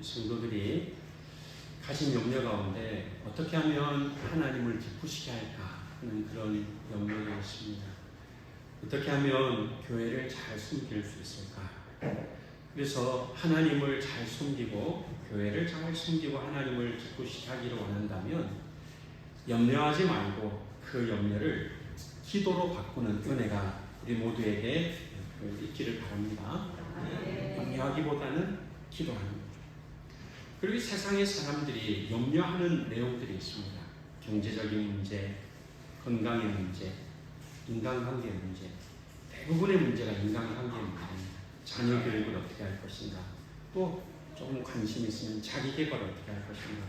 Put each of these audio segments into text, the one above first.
성도들이 가진 염려 가운데 어떻게 하면 하나님을 기쁘시게 할까 하는 그런 염려가 있습니다. 어떻게 하면 교회를 잘 섬길 수 있을까? 그래서 하나님을 잘 섬기고 교회를 잘 섬기고 하나님을 기쁘시게 하기를 원한다면 염려하지 말고 그 염려를 기도로 바꾸는 은혜가 우리 모두에게 있기를 바랍니다. 염려하기보다는 기도하는 거죠. 그리고 세상의 사람들이 염려하는 내용들이 있습니다. 경제적인 문제, 건강의 문제, 인간관계의 문제. 대부분의 문제가 인간관계의 문제입니다. 자녀 교육을 어떻게 할 것인가, 또 조금 관심 있으면 자기 개발을 어떻게 할 것인가,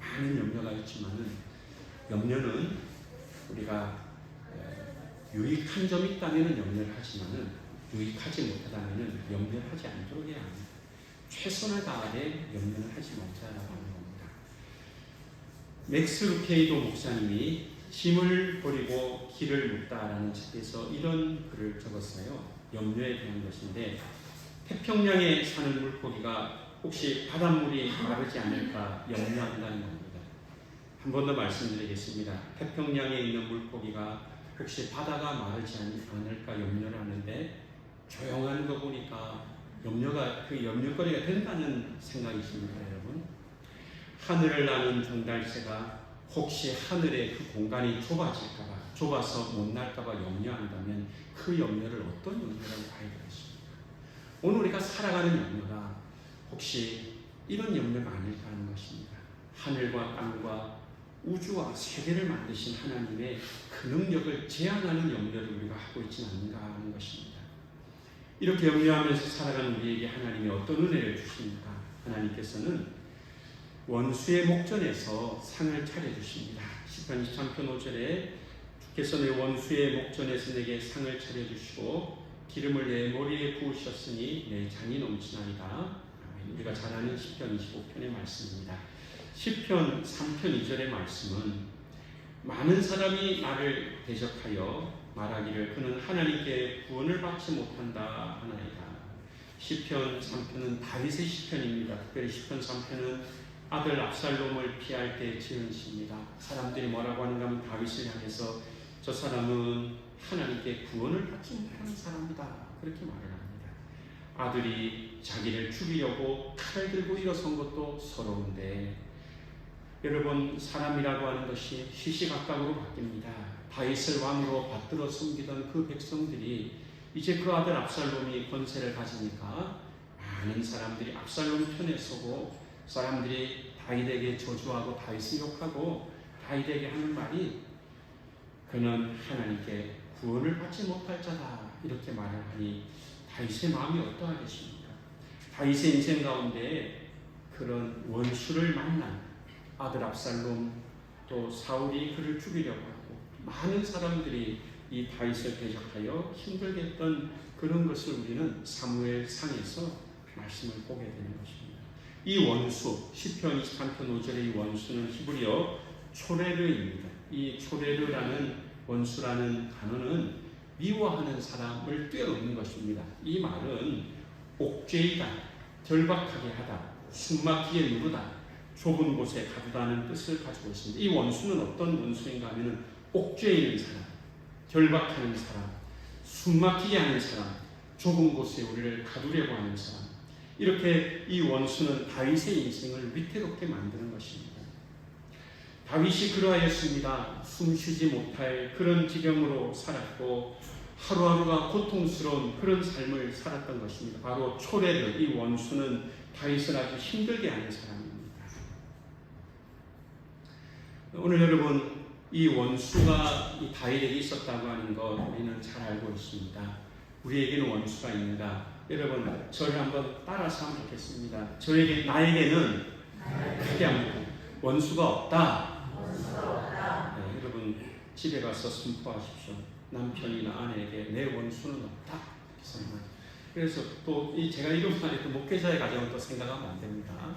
많은 염려가 있지만은 염려는 우리가 유익한 점이 있다면 염려를 하지만은 유익하지 못하다면 염려를 하지 않도록 해야 합니다. 최선을 다하되 염려를 하지 말자라고 하는 겁니다. 맥스 루케이도 목사님이 짐을 버리고 길을 묻다라는 책에서 이런 글을 적었어요. 염려에 대한 것인데, 태평양에 사는 물고기가 혹시 바닷물이 마르지 않을까 염려한다는 겁니다. 한 번 더 말씀드리겠습니다. 태평양에 있는 물고기가 혹시 바다가 마르지 않을까 염려를 하는데, 조용한 거 보니까 염려가 그 염려거리가 된다는 생각이십니까, 여러분? 하늘을 나는 종달새가 혹시 하늘의 그 공간이 좁아질까봐, 좁아서 못 날까봐 염려한다면 그 염려를 어떤 염려라고 봐야 되겠습니까? 오늘 우리가 살아가는 염려가 혹시 이런 염려가 아닐까 하는 것입니다. 하늘과 땅과 우주와 세계를 만드신 하나님의 그 능력을 제한하는 염려를 우리가 하고 있지는 않는가 하는 것입니다. 이렇게 염려하면서 살아가는 우리에게 하나님이 어떤 은혜를 주십니까? 하나님께서는 원수의 목전에서 상을 차려주십니다. 시편 23편 5절에 주께서 내 원수의 목전에서 내게 상을 차려주시고 기름을 내 머리에 부으셨으니 내 잔이 넘치나이다. 우리가 잘 아는 시편 25편의 말씀입니다. 시편 3편 2절의 말씀은 많은 사람이 나를 대적하여 말하기를 그는 하나님께 구원을 받지 못한다 하나이다. 시편 3편은 다윗의 시편입니다. 특별히 시편 3편은 아들 압살롬을 피할 때 지은 시입니다. 사람들이 뭐라고 하는가 하면 다윗을 향해서 저 사람은 하나님께 구원을 받지 못하는 사람이다, 그렇게 말을 합니다. 아들이 자기를 죽이려고 칼을 들고 일어선 것도 서러운데, 여러분, 사람이라고 하는 것이 시시각각으로 바뀝니다. 다윗을 왕으로 받들어 섬기던 그 백성들이 이제 그 아들 압살롬이 권세를 가지니까 많은 사람들이 압살롬 편에 서고, 사람들이 다윗에게 저주하고 다윗을 욕하고 다윗에게 하는 말이 그는 하나님께 구원을 받지 못할 자다, 이렇게 말을 하니 다윗의 마음이 어떠하겠습니까? 다윗의 인생 가운데 그런 원수를 만난 아들 압살롬, 또 사울이 그를 죽이려고 하고 많은 사람들이 이 다윗을 대적하여 힘들게 했던 그런 것을 우리는 사무엘상에서 말씀을 보게 되는 것입니다. 이 원수, 시편 23편 5절의 이 원수는 히브리어 초레르입니다. 이 초레르라는 원수라는 단어는 미워하는 사람을 뛰어넘는 것입니다. 이 말은 옥죄이다, 절박하게 하다, 숨막히게 누르다, 좁은 곳에 가두다는 뜻을 가지고 있습니다. 이 원수는 어떤 원수인가 하면 옥죄이는 사람, 절박하는 사람, 숨막히게 하는 사람, 좁은 곳에 우리를 가두려고 하는 사람, 이렇게 이 원수는 다윗의 인생을 위태롭게 만드는 것입니다. 다윗이 그러하였습니다. 숨쉬지 못할 그런 지경으로 살았고 하루하루가 고통스러운 그런 삶을 살았던 것입니다. 바로 초레르, 이 원수는 다윗을 아주 힘들게 하는 사람입니다. 오늘 여러분, 이 원수가 이 다윗에게 있었다고 하는 것 우리는 잘 알고 있습니다. 우리에게는 원수가 있는가? 여러분, 저를 한번 따라서 하면 좋겠습니다. 나에게는 크게 한번 원수가 없다. 네, 여러분 집에 가서 선포하십시오. 남편이나 아내에게 내 원수는 없다. 그래서 또 제가 이런 말에 또 목회자의 가정을 또 생각하면 안 됩니다.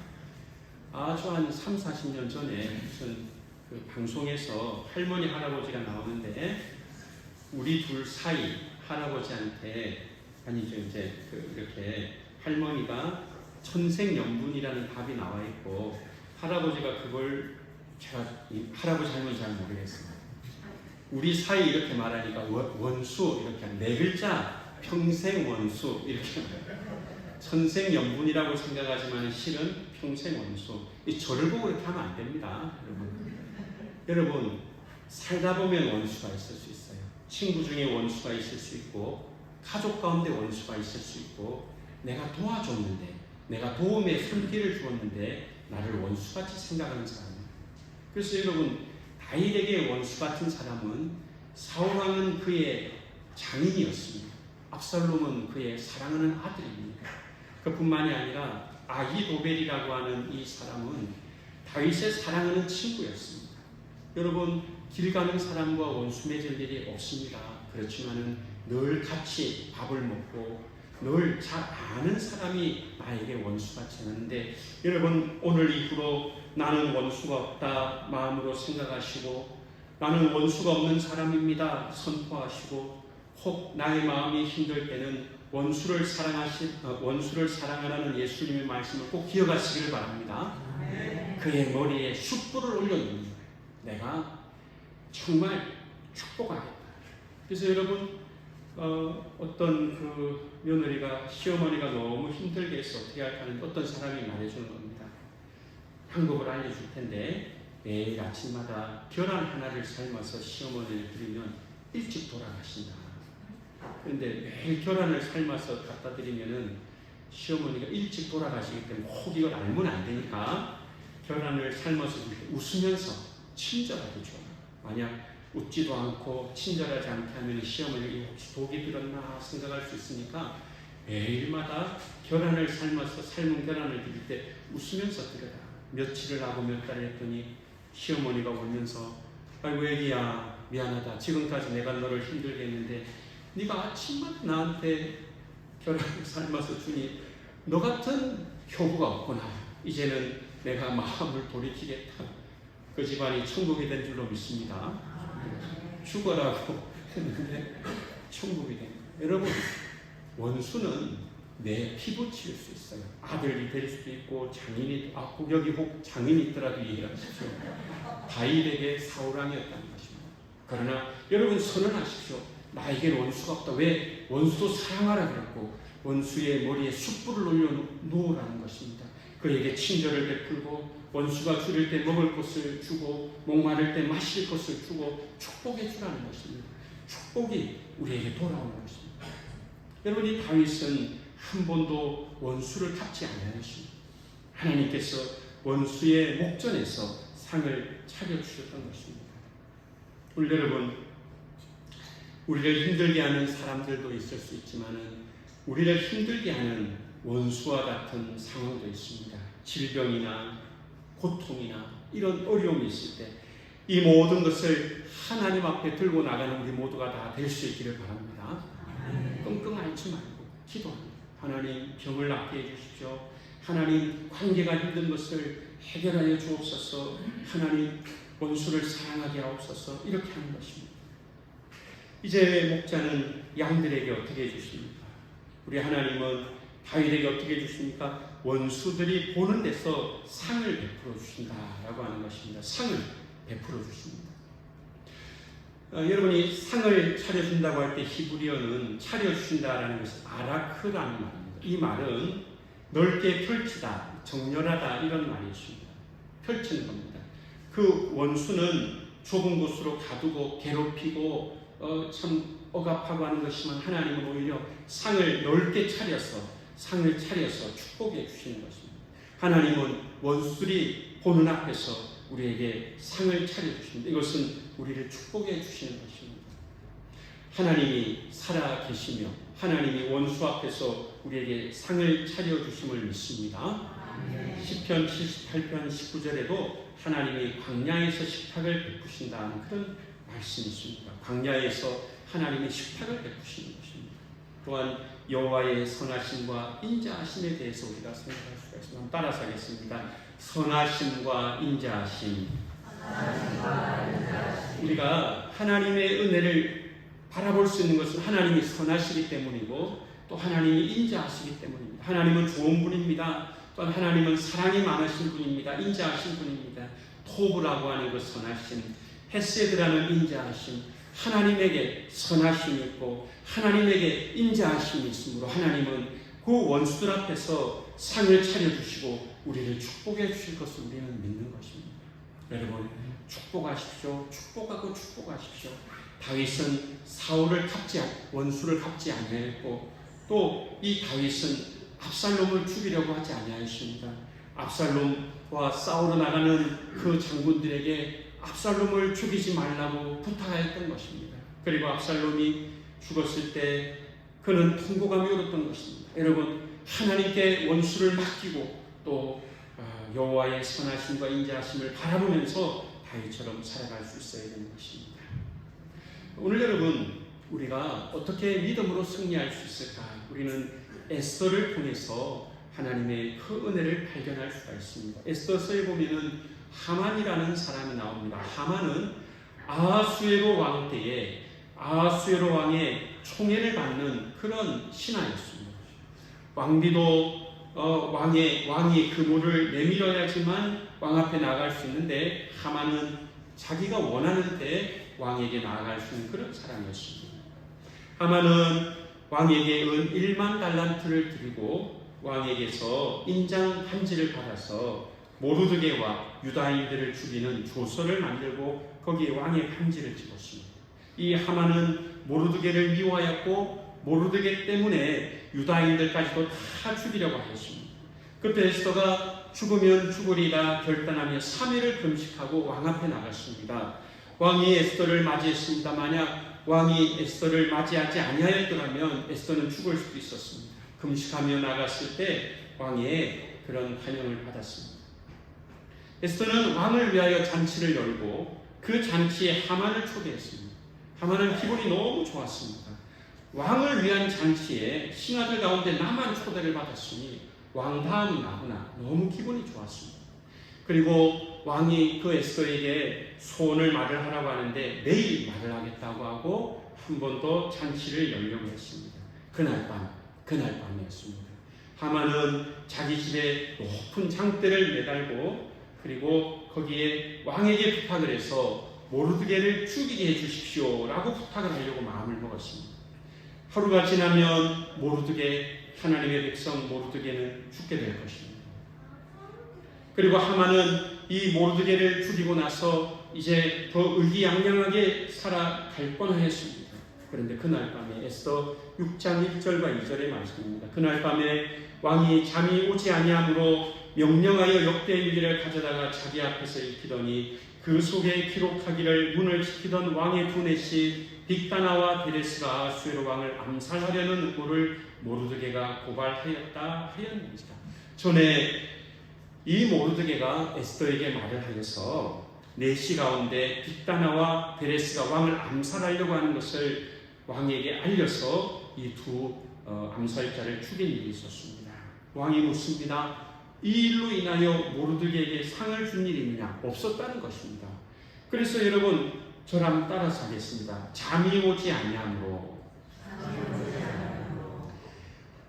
아주 한 3, 40년 전에 무슨 그 방송에서 할머니 할아버지가 나오는데 우리 둘 사이 할아버지한테 아니죠, 이제 이렇게 할머니가 천생연분이라는 답이 나와 있고, 할아버지가 그걸 할아버지 할머니 잘 모르겠어요. 우리 사이 이렇게 말하니까 원수 이렇게 네 글자 평생 원수 이렇게 천생연분이라고 생각하지만 실은 평생 원수. 이 저를 보고 그렇게 하면 안 됩니다, 여러분 살다 보면 원수가 있을 수 있어요. 친구 중에 원수가 있을 수 있고, 가족 가운데 원수가 있을 수 있고, 내가 도와줬는데, 내가 도움의 손길을 주었는데 나를 원수같이 생각하는 사람이에요. 그래서 여러분, 다윗에게 원수 같은 사람은 사울왕은 그의 장인이었습니다. 압살롬은 그의 사랑하는 아들입니다. 그뿐만이 아니라 아히도벨이라고 하는 이 사람은 다윗의 사랑하는 친구였습니다. 여러분, 길 가는 사람과 원수 맺을 일이 없습니다. 그렇지만은 늘 같이 밥을 먹고 늘 잘 아는 사람이 나에게 원수같이 하는데, 여러분 오늘 이후로 나는 원수가 없다 마음으로 생각하시고, 나는 원수가 없는 사람입니다 선포하시고, 혹 나의 마음이 힘들 때는 원수를 사랑하라는 예수님의 말씀을 꼭 기억하시기를 바랍니다. 그의 머리에 숯불을 올려놓는 거예요. 내가 정말 축복하겠다. 그래서 여러분, 어떤 그 며느리가 시어머니가 너무 힘들게 해서 어떻게 할까는 어떤 사람이 말해주는 겁니다. 방법을 알려줄 텐데, 매일 아침마다 계란 하나를 삶아서 시어머니를 드리면 일찍 돌아가신다. 그런데 매일 계란을 삶아서 갖다 드리면은 시어머니가 일찍 돌아가시기 때문에 혹 이걸 알면 안 되니까 계란을 삶아서 웃으면서 친절하게 줘요. 만약 웃지도 않고 친절하지 않게 하면 시어머니가 혹시 독이 들었나 생각할 수 있으니까 매일마다 계란을 삶아서 삶은 계란을 드릴 때 웃으면서 드려라. 며칠을 하고 몇 달을 했더니 시어머니가 울면서, 아이고 애기야 미안하다. 지금까지 내가 너를 힘들게 했는데 네가 아침마다 나한테 계란을 삶아서 주니 너 같은 효부가 없구나. 이제는 내가 마음을 돌이키겠다. 그 집안이 천국이 된 줄로 믿습니다. 죽어라고 했는데 천국이 된 거예요. 여러분, 원수는 내 피부 치울 수 있어요. 아들이 될 수도 있고, 장인이, 여기 혹 장인이 있더라도 이해하십시오. 다윗에게 사울왕이었다는 것입니다. 그러나 여러분 선언하십시오. 나에게 원수가 없다. 왜? 원수도 사랑하라 그랬고, 원수의 머리에 숯불을 올려놓으라는 것입니다. 그에게 친절을 베풀고, 원수가 줄일 때 먹을 것을 주고, 목마를 때 마실 것을 주고 축복해 주라는 것입니다. 축복이 우리에게 돌아오는 것입니다. 여러분, 이 다윗은 한 번도 원수를 갚지 않으셨습니다. 하나님께서 원수의 목전에서 상을 차려주셨던 것입니다. 우리 여러분, 우리를 힘들게 하는 사람들도 있을 수 있지만 우리를 힘들게 하는 원수와 같은 상황도 있습니다. 질병이나 고통이나 이런 어려움이 있을 때 이 모든 것을 하나님 앞에 들고 나가는 우리 모두가 다 될 수 있기를 바랍니다. 끙끙 앓지 말고 기도합니다. 하나님, 병을 낫게 해주십시오. 하나님, 관계가 힘든 것을 해결하여 주옵소서. 하나님, 원수를 사랑하게 하옵소서. 이렇게 하는 것입니다. 이제 목자는 양들에게 어떻게 해주십니까? 우리 하나님은 다윗에게 어떻게 해주십니까? 원수들이 보는 데서 상을 베풀어 주신다라고 하는 것입니다. 상을 베풀어 주십니다. 여러분이 상을 차려준다고 할 때 히브리어는 차려주신다라는 것은 아라크라는 말입니다. 이 말은 넓게 펼치다, 정렬하다 이런 말이 있습니다. 펼치는 겁니다. 그 원수는 좁은 곳으로 가두고 괴롭히고 참 억압하고 하는 것이지만 하나님은 오히려 상을 넓게 차려서 축복해 주시는 것입니다. 하나님은 원수들이 보는 앞에서 우리에게 상을 차려주십니다. 이것은 우리를 축복해 주시는 것입니다. 하나님이 살아계시며 하나님이 원수 앞에서 우리에게 상을 차려주심을 믿습니다. 시편 78편 19절에도 하나님이 광야에서 식탁을 베푸신다는 그런 말씀이 있습니다. 광야에서 하나님이 식탁을 베푸시는 것입니다. 또한 여호와의 선하심과 인자하심에 대해서 우리가 생각할 수가 있습니다. 한번 따라서 하겠습니다. 선하심과 인자하심. 우리가 하나님의 은혜를 바라볼 수 있는 것은 하나님이 선하시기 때문이고, 또 하나님이 인자하시기 때문입니다. 하나님은 좋은 분입니다. 또한 하나님은 사랑이 많으신 분입니다. 인자하신 분입니다. 토브라고 하는 그 선하심, 헤세드라는 인자하심, 하나님에게 선하심이 있고 하나님에게 인자하심이 있으므로 하나님은 그 원수들 앞에서 상을 차려주시고 우리를 축복해 주실 것을 우리는 믿는 것입니다. 여러분, 축복하십시오. 축복하고 축복하십시오. 다윗은 사울을 원수를 갚지 아니하였고 또 이 다윗은 압살롬을 죽이려고 하지 아니하였습니다. 압살롬과 싸우러 나가는 그 장군들에게 압살롬을 죽이지 말라고 부탁하였던 것입니다. 그리고 압살롬이 죽었을 때 그는 통곡하며 울었던 것입니다. 여러분, 하나님께 원수를 맡기고 또 여호와의 선하심과 인자하심을 바라보면서 다윗처럼 살아갈 수 있어야 되는 것입니다. 오늘 여러분, 우리가 어떻게 믿음으로 승리할 수 있을까? 우리는 에스더를 통해서 하나님의 그 은혜를 발견할 수가 있습니다. 에스더서에 보면은 하만이라는 사람이 나옵니다. 하만은 아하수에로 왕 때에 아하수에로 왕의 총애를 받는 그런 신하였습니다. 왕비도 왕이 그물을 내밀어야지만 왕 앞에 나갈 수 있는데 하만은 자기가 원하는 때 왕에게 나아갈 수 있는 그런 사람이었습니다. 하만은 왕에게 은 1만 달란트를 드리고 왕에게서 인장 반지를 받아서 모르드게와 유다인들을 죽이는 조서를 만들고 거기에 왕의 반지를 찍었습니다. 이 하만은 모르드게를 미워하였고 모르드게 때문에 유다인들까지도 다 죽이려고 하였습니다. 그때 에스더가 죽으면 죽으리라 결단하며 3일을 금식하고 왕 앞에 나갔습니다. 왕이 에스더를 맞이했습니다. 만약 왕이 에스더를 맞이하지 아니하였더라면 에스더는 죽을 수도 있었습니다. 금식하며 나갔을 때 왕의 그런 환영을 받았습니다. 에스더는 왕을 위하여 잔치를 열고 그 잔치에 하만을 초대했습니다. 하만은 기분이 너무 좋았습니다. 왕을 위한 잔치에 신하들 가운데 나만 초대를 받았으니 왕 다음은 나구나. 너무 기분이 좋았습니다. 그리고 왕이 그 에스더에게 소원을 말을 하라고 하는데 내일 말을 하겠다고 하고 한 번 더 잔치를 열려고 했습니다. 그날 밤이었습니다. 하만은 자기 집에 높은 장대를 매달고 그리고 거기에 왕에게 부탁을 해서 모르드게를 죽이게 해주십시오 라고 부탁을 하려고 마음을 먹었습니다. 하루가 지나면 하나님의 백성 모르드게는 죽게 될 것입니다. 그리고 하만은 이 모르드게를 죽이고 나서 이제 더 의기양양하게 살아갈 뻔하였습니다. 그런데 그날 밤에 에스더 6장 1절과 2절의 말씀입니다. 그날 밤에 왕이 잠이 오지 아니하므로 명령하여 역대일기를 가져다가 자기 앞에서 읽히더니 그 속에 기록하기를 문을 지키던 왕의 두 내시 빅다나와 베레스가 아하수에로 왕을 암살하려는 의도를 모르드게가 고발하였다 하였습니다. 전에 이 모르드게가 에스더에게 말을 하여서 내시 가운데 빅다나와 베레스가 왕을 암살하려고 하는 것을 왕에게 알려서 이 두 암살자를 죽인 일이 있었습니다. 왕이 묻습니다. 이 일로 인하여 모르드게에게 상을 준 일이 있느냐? 없었다는 것입니다. 그래서 여러분, 저랑 따라서 하겠습니다. 잠이 오지 아니하므로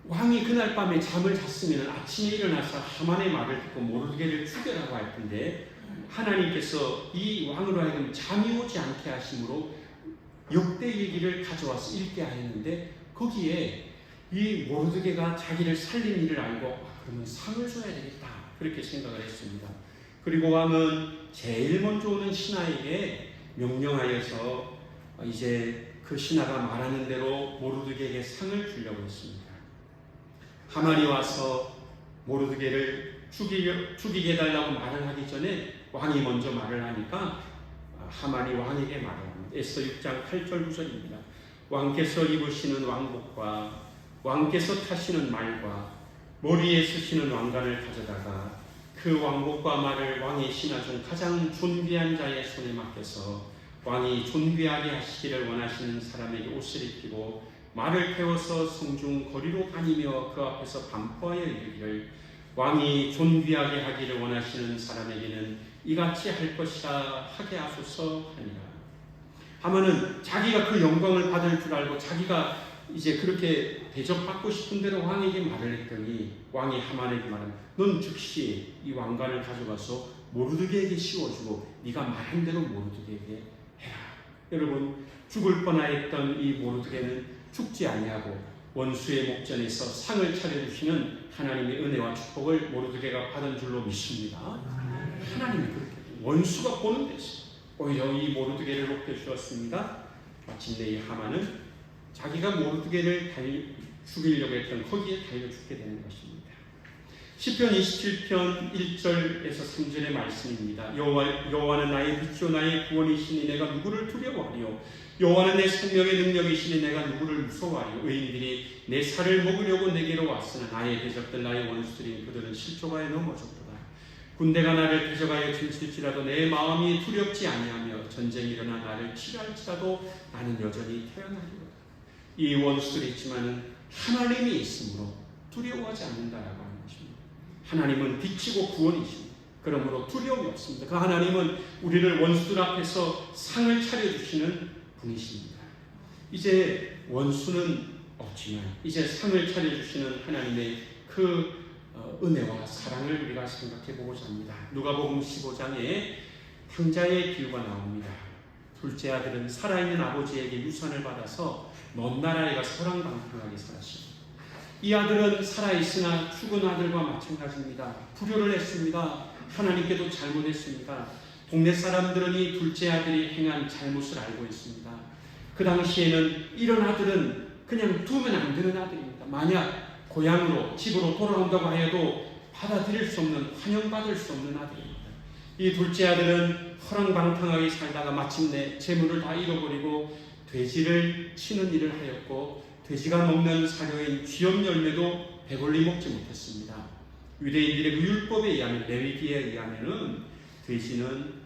왕이 그날 밤에 잠을 잤으면 아침에 일어나서 하만의 말을 듣고 모르드게를 죽여라고 할 텐데 하나님께서 이 왕으로 하여금 잠이 오지 않게 하심으로 역대일기를 가져와서 읽게 하였는데 거기에 이 모르드게가 자기를 살린 일을 알고 그러면 상을 줘야 되겠다 그렇게 생각을 했습니다. 그리고 왕은 제일 먼저 오는 신하에게 명령하여서 이제 그 신하가 말하는 대로 모르드게에게 상을 주려고 했습니다. 하만이 와서 모르드게를 죽이게 해달라고 말을 하기 전에 왕이 먼저 말을 하니까 하만이 왕에게 말을 합니다. 에스더 6장 8절 9절입니다. 왕께서 입으시는 왕복과 왕께서 타시는 말과 머리에 쓰시는 왕관을 가져다가 그 왕복과 말을 왕의 신하 중 가장 존귀한 자의 손에 맡겨서 왕이 존귀하게 하시기를 원하시는 사람에게 옷을 입히고 말을 태워서 성중 거리로 다니며 그 앞에서 반포하여 이르기를 왕이 존귀하게 하기를 원하시는 사람에게는 이같이 할 것이라 하게 하소서 하니라. 하면은 자기가 그 영광을 받을 줄 알고 자기가 이제 그렇게 대접받고 싶은 대로 왕에게 말을 했더니 왕이 하만에게 말합니다. 넌 즉시 이 왕관을 가져가서 모르드게에게 씌워주고 네가 말한 대로 모르드게에게 해라. 여러분, 죽을 뻔하였던 이 모르드게는 죽지 아니하고 원수의 목전에서 상을 차려주시는 하나님의 은혜와 축복을 모르드게가 받은 줄로 믿습니다. 하나님이 그렇게 원수가 보는 데서 오히려 이 모르드게를 높여주었습니다. 마침내 이 하만은 자기가 모르드게를 죽이려고 했던 거기에 달려 죽게 되는 것입니다. 시편 27편 1절에서 3절의 말씀입니다. 여호와는 나의 빛이요 나의 구원이시니 내가 누구를 두려워하리요. 여호와는 내 생명의 능력이시니 내가 누구를 무서워하리요. 의인들이 내 살을 먹으려고 내게로 왔으나 나의 대적들 나의 원수들이 그들은 실족하여 넘어졌도다. 군대가 나를 대적하여 춤출지라도 내 마음이 두렵지 아니하며 전쟁이 일어나 나를 치료할지라도 나는 여전히 태어나리로다. 이 원수들이 있지만은 하나님이 있으므로 두려워하지 않는다라고 하는 것입니다. 하나님은 빛이고 구원이십니다. 그러므로 두려움이 없습니다. 그 하나님은 우리를 원수들 앞에서 상을 차려주시는 분이십니다. 이제 원수는 없지만 이제 상을 차려주시는 하나님의 그 은혜와 사랑을 우리가 생각해 보고자 합니다. 누가복음 15장에 탕자의 비유가 나옵니다. 둘째 아들은 살아있는 아버지에게 유산을 받아서 먼 나라에 가서 호랑방탕하게 살았습니다. 이 아들은 살아있으나 죽은 아들과 마찬가지입니다. 불효를 했습니다. 하나님께도 잘못했습니다. 동네 사람들은 이 둘째 아들이 행한 잘못을 알고 있습니다. 그 당시에는 이런 아들은 그냥 두면 안 되는 아들입니다. 만약 고향으로 집으로 돌아온다고 하여도 받아들일 수 없는, 환영받을 수 없는 아들입니다. 이 둘째 아들은 허랑방탕하게 살다가 마침내 재물을 다 잃어버리고 돼지를 치는 일을 하였고 돼지가 먹는 사료인 쥐염 열매도 배불리 먹지 못했습니다. 유대인들의 그 율법에 의하면, 레위기에 의하면은 돼지는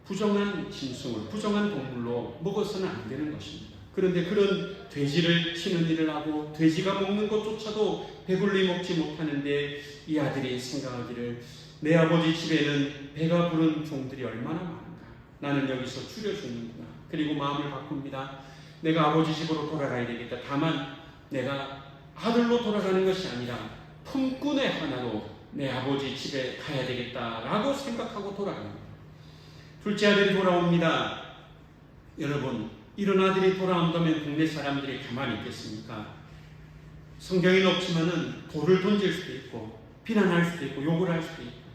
부정한 짐승을, 부정한 동물로 먹어서는 안 되는 것입니다. 그런데 그런 돼지를 치는 일을 하고 돼지가 먹는 것조차도 배불리 먹지 못하는데 이 아들이 생각하기를 내 아버지 집에는 배가 부른 종들이 얼마나 많은가. 나는 여기서 줄여 죽는구나. 그리고 마음을 바꿉니다. 내가 아버지 집으로 돌아가야 되겠다. 다만 내가 아들로 돌아가는 것이 아니라 품꾼의 하나로 내 아버지 집에 가야 되겠다라고 생각하고 돌아갑니다. 둘째 아들이 돌아옵니다. 여러분, 이런 아들이 돌아온다면 동네 사람들이 가만히 있겠습니까? 성경에는 없지만은 돌을 던질 수도 있고 비난할 수도 있고 욕을 할 수도 있고,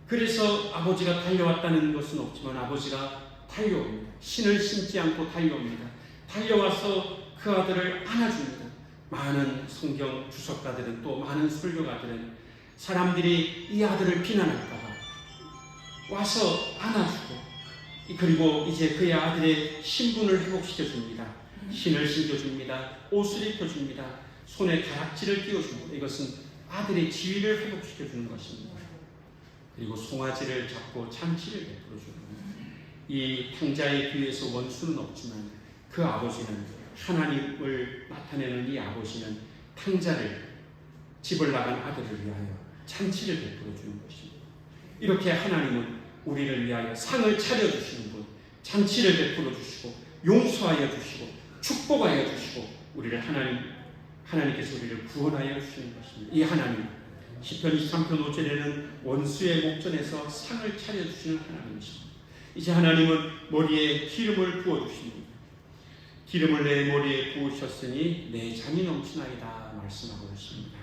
그래서 아버지가 달려왔다는 것은 없지만 아버지가 달려옵니다. 신을 신지 않고 달려옵니다. 달려와서 그 아들을 안아줍니다. 많은 성경 주석가들은, 또 많은 설교가들은 사람들이 이 아들을 비난할까봐 와서 안아주고, 그리고 이제 그의 아들의 신분을 회복시켜줍니다. 신을 신겨줍니다. 옷을 입혀줍니다. 손에 가락지를 끼워줍니다. 이것은 아들의 지위를 회복시켜주는 것입니다. 그리고 송아지를 잡고 잔치를 베풀어줍니다. 이 탕자의 귀에서 원수는 없지만 그 아버지는, 하나님을 나타내는 이 아버지는 탕자를, 집을 나간 아들을 위하여 잔치를 베풀어주는 것입니다. 이렇게 하나님은 우리를 위하여 상을 차려주시는 분, 잔치를 베풀어 주시고 용서하여 주시고 축복하여 주시고 우리를 하나님께서 우리를 구원하여 주시는 것입니다. 이 하나님, 시편 23편 5절에는 원수의 목전에서 상을 차려주시는 하나님이십니다. 이제 하나님은 머리에 기름을 부어주십니다. 기름을 내 머리에 부으셨으니 내 잠이 넘치나이다 말씀하고 있습니다.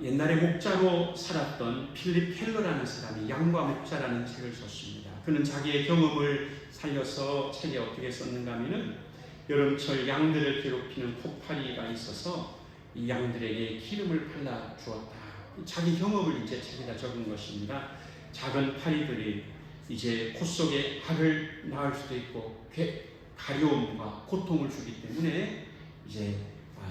옛날에 목자로 살았던 필립 켈러라는 사람이 양과 목자라는 책을 썼습니다. 그는 자기의 경험을 살려서 책에 어떻게 썼는가 하면은, 여름철 양들을 괴롭히는 코파리가 있어서 이 양들에게 기름을 발라 주었다. 자기 경험을 이제 책에다 적은 것입니다. 작은 파리들이 이제 코 속에 알을 낳을 수도 있고 가려움과 고통을 주기 때문에 이제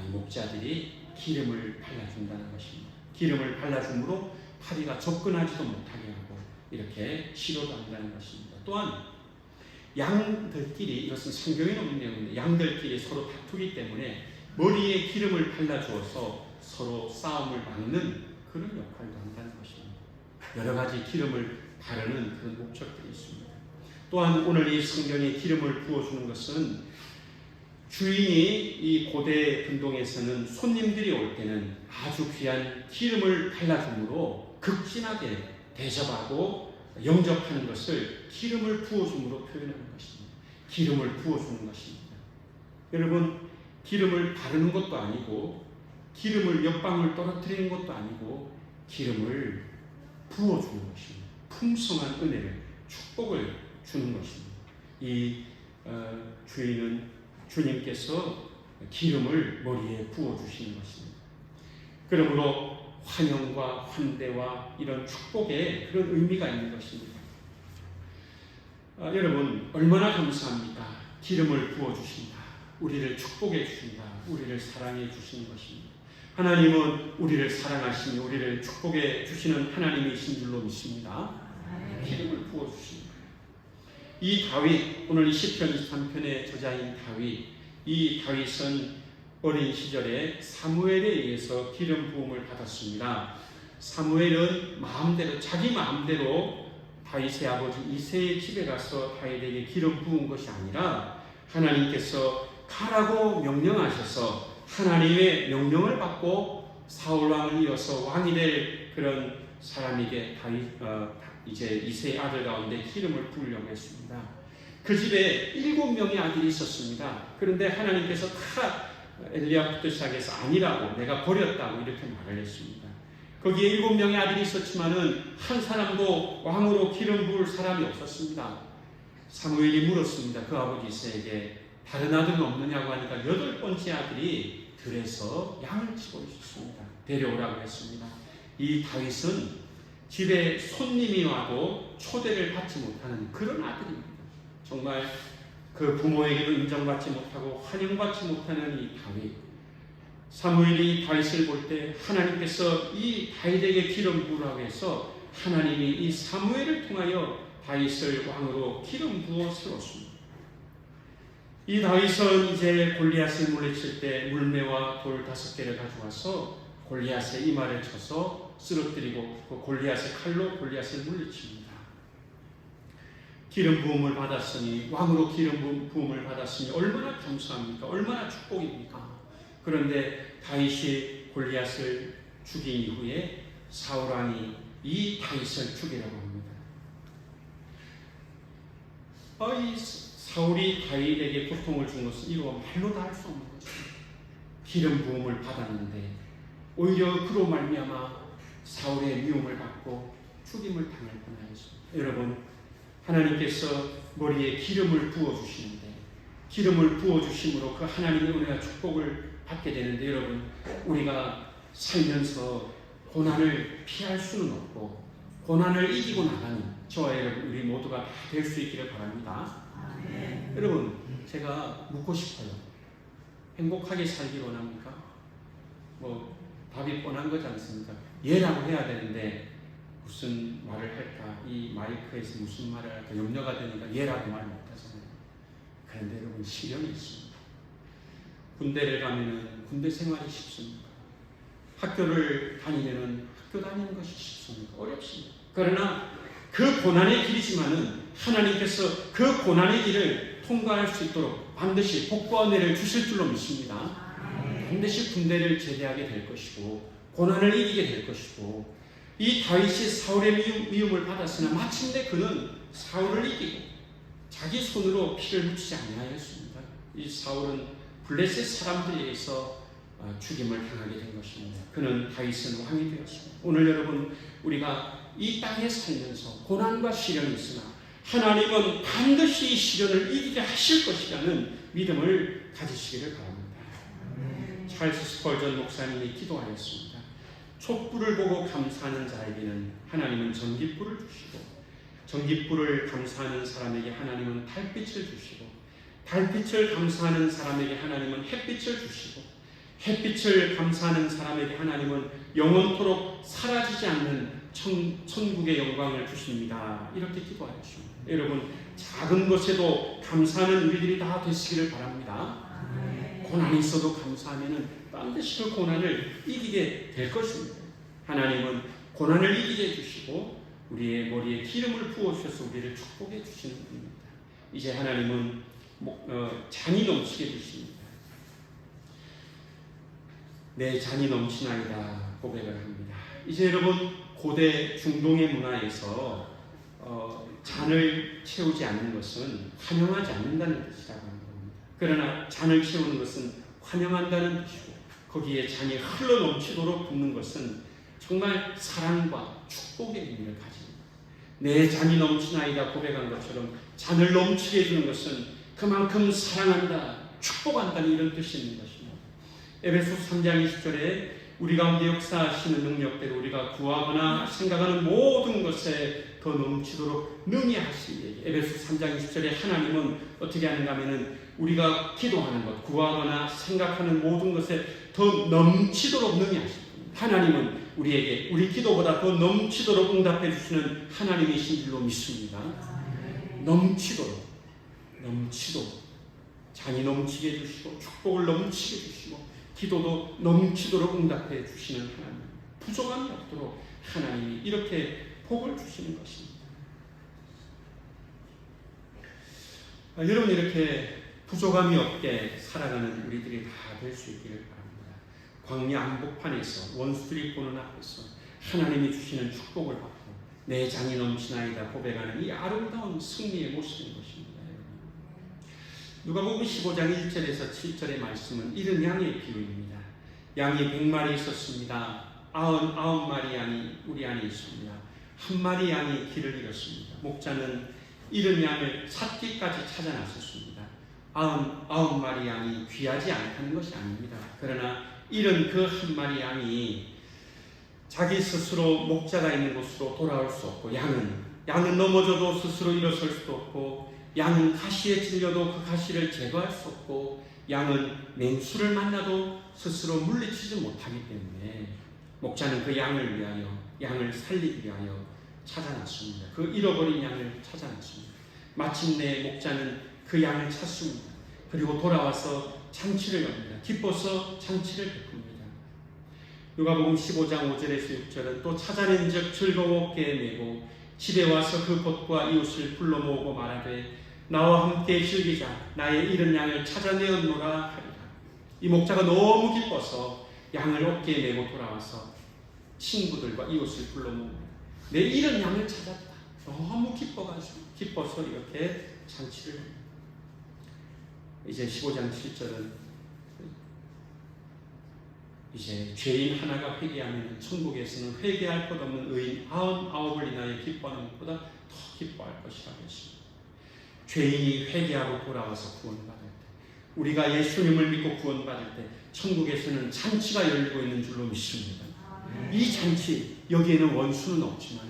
이 목자들이 기름을 발라준다는 것입니다. 기름을 발라줌으로 파리가 접근하지도 못하게 하고 이렇게 치료도 한다는 것입니다. 또한 양들끼리, 이것은 성경에 없는 내용인데, 양들끼리 서로 다투기 때문에 머리에 기름을 발라주어서 서로 싸움을 막는 그런 역할도 한다는 것입니다. 여러 가지 기름을 바르는 그런 목적들이 있습니다. 또한 오늘 이 성경에 기름을 부어주는 것은 주인이 이 고대 근동에서는 손님들이 올 때는 아주 귀한 기름을 발라줌으로 극진하게 대접하고 영접하는 것을 기름을 부어줌으로 표현하는 것입니다. 기름을 부어주는 것입니다. 여러분, 기름을 바르는 것도 아니고 기름을 몇 방울 떨어뜨리는 것도 아니고 기름을 부어주는 것입니다. 풍성한 은혜를, 축복을 주는 것입니다. 이 주인은 주님께서 기름을 머리에 부어주시는 것입니다. 그러므로 환영과 환대와 이런 축복에 그런 의미가 있는 것입니다. 여러분, 얼마나 감사합니까? 기름을 부어주신다. 우리를 축복해 주신다. 우리를 사랑해 주시는 것입니다. 하나님은 우리를 사랑하시며 우리를 축복해 주시는 하나님이신 줄로 믿습니다. 기름을 부어주십니다. 이 다윗, 오늘 이 시편 23편의 저자인 다윗, 이 다윗은 어린 시절에 사무엘에 의해서 기름 부음을 받았습니다. 사무엘은 자기 마음대로 다윗의 아버지 이새의 집에 가서 다윗에게 기름 부은 것이 아니라 하나님께서 가라고 명령하셔서 하나님의 명령을 받고 사울왕을 이어서 왕이 될 그런 사람에게 이제 이새의 아들 가운데 기름을 부으려고 했습니다. 그 집에 7명의 아들이 있었습니다. 그런데 하나님께서 다 엘리야부터 시작해서 아니라고, 내가 버렸다고 이렇게 말을 했습니다. 거기에 7명의 아들이 있었지만은 한 사람도 왕으로 기름 부을 사람이 없었습니다. 사무엘이 물었습니다. 그 아버지 이새에게 다른 아들은 없느냐고 하니까 8번째 아들이 들에서 양을 치고 있었습니다. 데려오라고 했습니다. 이 다윗은 집에 손님이 와도 초대를 받지 못하는 그런 아들입니다. 정말 그 부모에게도 인정받지 못하고 환영받지 못하는 이 다윗. 사무엘이 다윗을 볼 때 하나님께서 이 다윗에게 기름 부으라고 해서 하나님이 이 사무엘을 통하여 다윗을 왕으로 기름 부어 세웠습니다. 이 다윗은 이제 골리앗을 물리칠 때 물매와 돌 5개를 가져와서 골리앗의 이마를 쳐서 쓰러뜨리고 그 골리앗의 칼로 골리앗을 물리칩니다. 기름 부음을 받았으니, 왕으로 기름 부음을 받았으니 얼마나 감사합니까? 얼마나 축복입니까? 그런데 다윗이 골리앗을 죽인 이후에 사울왕이 이 다윗을 죽이라고 합니다. 이 사울이 다윗에게 고통을 준 것은 이루어 말로 다 할 수 없는 것입니다. 기름 부음을 받았는데 오히려 그로 말미암아 사울의 미움을 받고 죽임을 당할 뻔하였습니다. 여러분, 하나님께서 머리에 기름을 부어주시는데 기름을 부어주심으로 그 하나님의 은혜와 축복을 받게 되는데, 여러분, 우리가 살면서 고난을 피할 수는 없고 고난을 이기고 나가는 저와 여러분, 우리 모두가 다 될 수 있기를 바랍니다. 네. 여러분, 제가 묻고 싶어요. 행복하게 살기 원합니까? 답이 뻔한 거지 않습니까? 예라고 해야 되는데 무슨 말을 할까? 이 마이크에서 무슨 말을 할까? 염려가 되니까 예라고 말 못하잖아요. 그런데 여러분, 시련이 있습니다. 군대를 가면은 군대 생활이 쉽습니까? 학교를 다니면은 학교 다니는 것이 쉽습니까? 어렵습니다. 그러나 그 고난의 길이지만은 하나님께서 그 고난의 길을 통과할 수 있도록 반드시 복과 은혜를 주실 줄로 믿습니다. 반드시 군대를 제대하게 될 것이고 고난을 이기게 될 것이고, 이 다윗이 사울의 미움을 받았으나 마침내 그는 사울을 이기고 자기 손으로 피를 묻히지 아니하였습니다. 이 사울은 블레셋 사람들에 의해서 죽임을 당하게 된 것입니다. 그는 다윗은 왕이 되었습니다. 오늘 여러분, 우리가 이 땅에 살면서 고난과 시련이 있으나 하나님은 반드시 이 시련을 이기게 하실 것이라는 믿음을 가지시기를 바랍니다. 찰스 스펄전 목사님이 기도하였습니다. 촛불을 보고 감사하는 자에게는 하나님은 전깃불을 주시고, 전깃불을 감사하는 사람에게 하나님은 달빛을 주시고, 달빛을 감사하는 사람에게 하나님은 햇빛을 주시고, 햇빛을 감사하는 사람에게 하나님은 영원토록 사라지지 않는 천국의 영광을 주십니다. 이렇게 기도하였습니다. 여러분, 작은 것에도 감사하는 우리들이 다 되시기를 바랍니다. 고난이 있어도 감사하면 반드시 그 고난을 이기게 될 것입니다. 하나님은 고난을 이기게 해주시고 우리의 머리에 기름을 부어주셔서 우리를 축복해 주시는 분입니다. 이제 하나님은 잔이 넘치게 해주십니다. 내 잔이 넘치나이다 고백을 합니다. 이제 여러분, 고대 중동의 문화에서 잔을 채우지 않는 것은 환영하지 않는다는 뜻이라고 하는 겁니다. 그러나 잔을 채우는 것은 환영한다는 뜻이고, 거기에 잔이 흘러 넘치도록 붓는 것은 정말 사랑과 축복의 의미를 가집니다. 내 잔이 넘치나이다 고백한 것처럼 잔을 넘치게 해주는 것은 그만큼 사랑한다, 축복한다는 이런 뜻이 있는 것입니다. 에베소 3장 20절에 우리 가운데 역사하시는 능력대로 우리가 구하거나 생각하는 모든 것에 더 넘치도록 능히 하실 얘기. 에베소 3장 20절에 하나님은 어떻게 하는가 하면은 우리가 기도하는 것, 구하거나 생각하는 모든 것에 더 넘치도록 능히 하십니다. 하나님은 우리에게 우리 기도보다 더 넘치도록 응답해 주시는 하나님이신 줄로 믿습니다. 넘치도록 잔이 넘치게 해주시고 축복을 넘치게 해주시고 기도도 넘치도록 응답해 주시는 하나님, 부족함이 없도록 하나님이 이렇게 복을 주시는 것입니다. 여러분, 이렇게 부족함이 없게 살아가는 우리들이 다 될 수 있기를 바랍니다. 광야 한복판에서 원수들이 보는 앞에서 하나님이 주시는 축복을 받고 내 잔이 넘치나이다 고백하는 이 아름다운 승리의 모습인 것입니다. 누가복음 15장 1절에서 7절의 말씀은 이른 양의 비유입니다. 양이 100마리 있었습니다. 99마리 양이 우리 안에 있습니다. 한 마리 양이 길을 잃었습니다. 목자는 이른 양을 찾기까지 찾아 나섰습니다. 99마리 양이 귀하지 않다는 것이 아닙니다. 그러나 잃은 그 한 마리 양이 자기 스스로 목자가 있는 곳으로 돌아올 수 없고, 양은 넘어져도 스스로 일어설 수도 없고, 양은 가시에 찔려도 그 가시를 제거할 수 없고, 양은 맹수를 만나도 스스로 물리치지 못하기 때문에 목자는 그 양을 위하여, 양을 살리기 위하여 찾아났습니다. 그 잃어버린 양을 찾아났습니다. 마침내 목자는 그 양을 찾습니다. 그리고 돌아와서 잔치를 엽니다. 기뻐서 잔치를 베풉니다. 누가복음 15장 5절에서 6절은 또 찾아낸 즉 즐거웠게 내고 집에 와서 그 봇과 이웃을 불러 모으고 말하되 나와 함께 즐기자, 나의 잃은 양을 찾아내었노라 하리라. 이 목자가 너무 기뻐서 양을 어깨에 메고 돌아와서 친구들과 이웃을 불러 모읍니다. 내 잃은 양을 찾았다. 너무 기뻐서 이렇게 잔치를 합니다. 이제 15장 7절은 이제 죄인 하나가 회개하면 천국에서는 회개할 것 없는 의인 99을 인하여 기뻐하는 것보다 더 기뻐할 것이라고 했습니다. 죄인이 회개하고 돌아와서 구원받을 때, 우리가 예수님을 믿고 구원받을 때 천국에서는 잔치가 열리고 있는 줄로 믿습니다. 이 잔치, 여기에는 원수는 없지만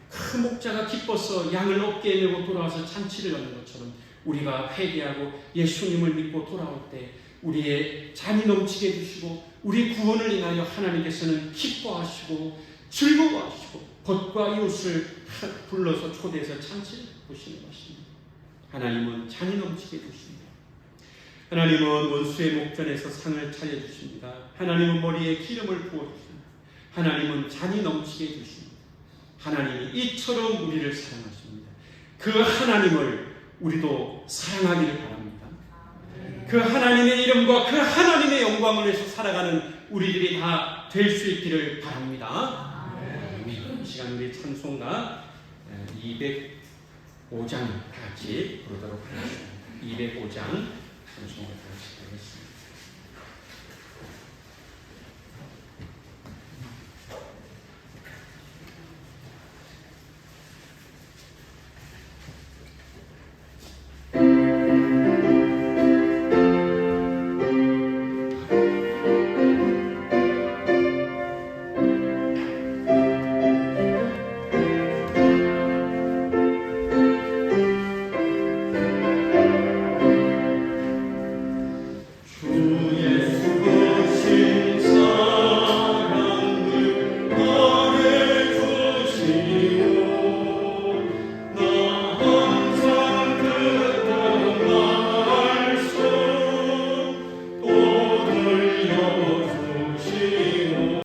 그 목자가 기뻐서 양을 어깨에 메고 돌아와서 잔치를 여는 것처럼 우리가 회개하고 예수님을 믿고 돌아올 때 우리의 잔이 넘치게 해주시고 우리 구원을 인하여 하나님께서는 기뻐하시고 즐거워하시고 봇과 이웃을 불러서 초대해서 잔치를 보시는 것입니다. 하나님은 잔이 넘치게 해주십니다. 하나님은 원수의 목전에서 상을 차려주십니다. 하나님은 머리에 기름을 부어주십니다. 하나님은 잔이 넘치게 해주십니다. 하나님이 이처럼 우리를 사랑하십니다. 그 하나님을 우리도 사랑하기를 바랍니다. 그 하나님의 이름과 그 하나님의 영광을 위해서 살아가는 우리들이 다 될 수 있기를 바랍니다. 이 시간 우리 찬송가 205장 같이 부르도록 하겠습니다. 205장 찬송가 같이 하겠습니다.